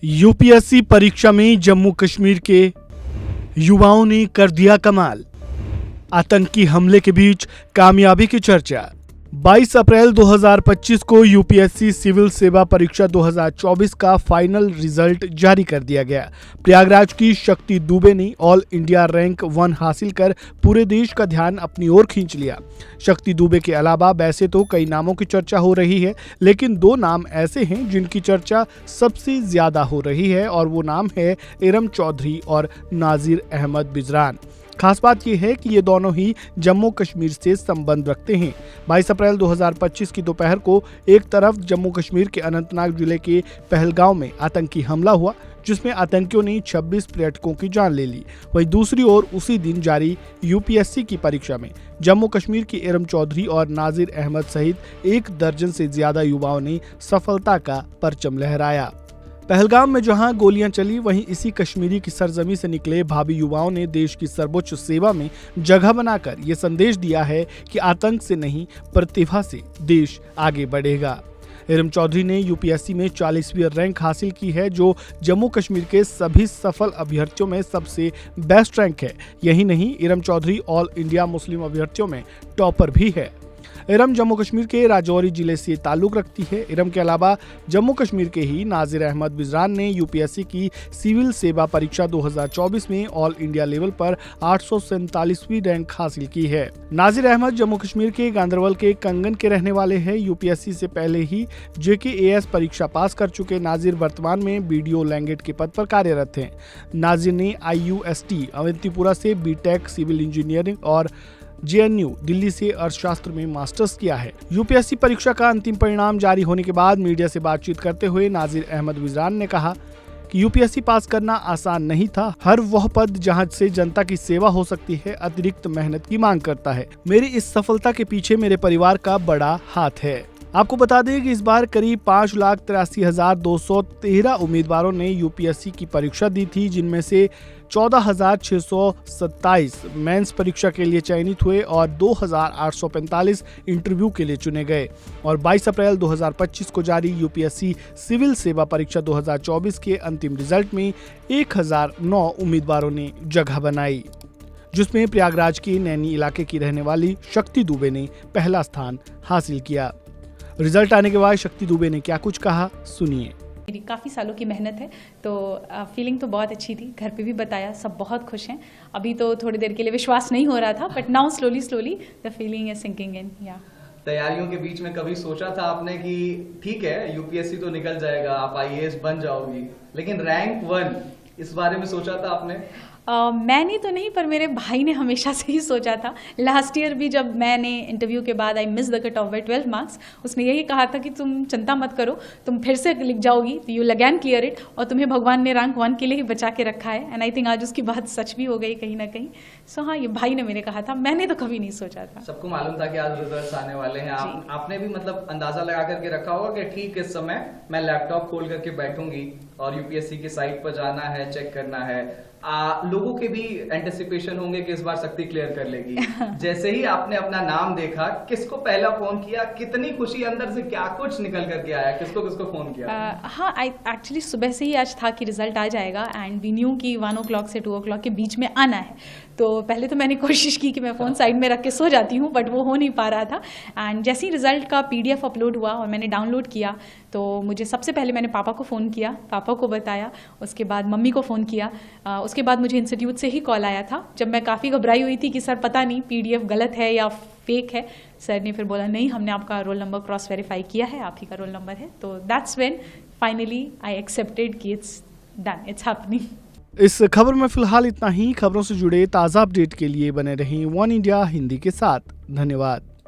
UPSC परीक्षा में जम्मू कश्मीर के युवाओं ने कर दिया कमाल। आतंकी हमले के बीच कामयाबी की चर्चा। 22 अप्रैल 2025 को यूपीएससी सिविल सेवा परीक्षा 2024 का फाइनल रिजल्ट जारी कर दिया गया। प्रयागराज की शक्ति दुबे ने ऑल इंडिया रैंक 1 हासिल कर पूरे देश का ध्यान अपनी ओर खींच लिया। शक्ति दुबे के अलावा वैसे तो कई नामों की चर्चा हो रही है, लेकिन दो नाम ऐसे हैं जिनकी चर्चा सबसे ज्यादा हो रही है और वो नाम है इरम चौधरी और नाजिर अहमद बिजरान। खास बात यह है कि ये दोनों ही जम्मू कश्मीर से संबंध रखते हैं। 22 अप्रैल 2025 की दोपहर को एक तरफ जम्मू कश्मीर के अनंतनाग जिले के पहलगांव में आतंकी हमला हुआ, जिसमें आतंकियों ने 26 पर्यटकों की जान ले ली। वहीं दूसरी ओर उसी दिन जारी यूपीएससी की परीक्षा में जम्मू कश्मीर की इरम चौधरी और नाजिर अहमद सहित 1 दर्जन से ज्यादा युवाओं ने सफलता का परचम लहराया। पहलगाम में जहां गोलियां चली, वहीं इसी कश्मीरी की सरजमी से निकले भावी युवाओं ने देश की सर्वोच्च सेवा में जगह बनाकर ये संदेश दिया है कि आतंक से नहीं, प्रतिभा से देश आगे बढ़ेगा। इरम चौधरी ने यूपीएससी में 40वीं रैंक हासिल की है, जो जम्मू कश्मीर के सभी सफल अभ्यर्थियों में सबसे बेस्ट रैंक है। यही नहीं, इरम चौधरी ऑल इंडिया मुस्लिम अभ्यर्थियों में टॉपर भी है। इरम जम्मू कश्मीर के राजौरी जिले से ताल्लुक रखती है। इरम के अलावा जम्मू कश्मीर के ही नाजिर अहमद बिजरान ने यूपीएससी की सिविल सेवा परीक्षा 2024 में ऑल इंडिया लेवल पर 847वीं रैंक हासिल की है। नाजिर अहमद जम्मू कश्मीर के गांदरबल के कंगन के रहने वाले हैं। यूपीएससी से पहले ही JKAS परीक्षा पास कर चुके नाजिर वर्तमान में BDO लैंगेट के पद पर कार्यरत हैं। नाजिर ने IUST अवंतीपुरा से BTech सिविल इंजीनियरिंग और JNU दिल्ली से अर्थशास्त्र में मास्टर्स किया है। यूपीएससी परीक्षा का अंतिम परिणाम जारी होने के बाद मीडिया से बातचीत करते हुए नाजिर अहमद बिजरान ने कहा कि यूपीएससी पास करना आसान नहीं था। हर वह पद जहां से जनता की सेवा हो सकती है, अतिरिक्त मेहनत की मांग करता है। मेरी इस सफलता के पीछे मेरे परिवार का बड़ा हाथ है। आपको बता दें कि इस बार करीब 5,83,213 उम्मीदवारों ने यूपीएससी की परीक्षा दी थी, जिनमें से 14,627 मेंस परीक्षा के लिए चयनित हुए और 2,845 इंटरव्यू के लिए चुने गए। और 22 अप्रैल 2025 को जारी यूपीएससी सिविल सेवा परीक्षा 2024 के अंतिम रिजल्ट में 1009 उम्मीदवारों ने जगह बनाई, जिसमें प्रयागराज के नैनी इलाके की रहने वाली शक्ति दुबे ने पहला स्थान हासिल किया। रिजल्ट आने के बाद शक्ति दुबे ने क्या कुछ कहा, सुनिए। मेरी काफ़ी सालों की मेहनत है, तो फीलिंग तो बहुत अच्छी थी। घर पे भी बताया, सब बहुत खुश हैं। अभी तो थोड़ी देर के लिए विश्वास नहीं हो रहा था, but now slowly the feeling is sinking in. या तैयारियों के बीच में कभी सोचा था आपने कि ठीक है यूपीएससी तो निकल जाएगा, आप IAS बन जाओगी, लेकिन रैंक 1 इस बारे में सोचा था आपने? मैंने तो नहीं, पर मेरे भाई ने हमेशा से ही सोचा था। लास्ट ईयर भी जब मैंने इंटरव्यू के बाद I miss the cut off by 12 marks, उसने यही कहा था कि तुम चिंता मत करो, तुम फिर से लिख जाओगी, तो यू अगेन क्लियर इट, और तुम्हें भगवान ने रैंक 1 के लिए ही बचा के रखा है। एंड आई थिंक आज उसकी बात सच भी हो गई कहीं ना कहीं। सो हाँ, ये भाई ने मेरे कहा था, मैंने तो कभी नहीं सोचा था। सबको मालूम था कि आज रिजल्ट आने वाले हैं। आपने भी मतलब अंदाजा लगा करके रखा होगा कि ठीक इस समय मैं लैपटॉप खोल करके बैठूंगी और यूपीएससी की साइट पर जाना है, चेक करना है। लोगों के भी एंटिसिपेशन होंगे कि इस बार शक्ति क्लियर कर लेगी। जैसे ही आपने अपना नाम देखा, किसको पहला फोन किया, कितनी खुशी अंदर से, क्या कुछ निकल करके आया, किसको किसको फोन किया? हाँ, एक्चुअली सुबह से ही आज था कि रिजल्ट आ जाएगा, एंड वी न्यू कि 1 o'clock से 2 o'clock के बीच में आना है। तो पहले तो मैंने कोशिश की कि मैं फ़ोन साइड में रख के सो जाती हूँ, बट वो हो नहीं पा रहा था। एंड जैसे ही रिजल्ट का PDF अपलोड हुआ और मैंने डाउनलोड किया, तो मुझे सबसे पहले मैंने पापा को फ़ोन किया, पापा को बताया, उसके बाद मम्मी को फ़ोन किया। उसके बाद मुझे इंस्टीट्यूट से ही कॉल आया था, जब मैं काफ़ी घबराई हुई थी कि सर पता नहीं PDF गलत है या फेक है। सर ने फिर बोला नहीं, हमने आपका रोल नंबर क्रॉस वेरीफाई किया है, आप ही का रोल नंबर है। तो that's when finally I accepted कि इट्स डन, इट्स हैपनिंग। इस खबर में फिलहाल इतना ही। खबरों से जुड़े ताज़ा अपडेट के लिए बने रहें वन इंडिया हिंदी के साथ। धन्यवाद।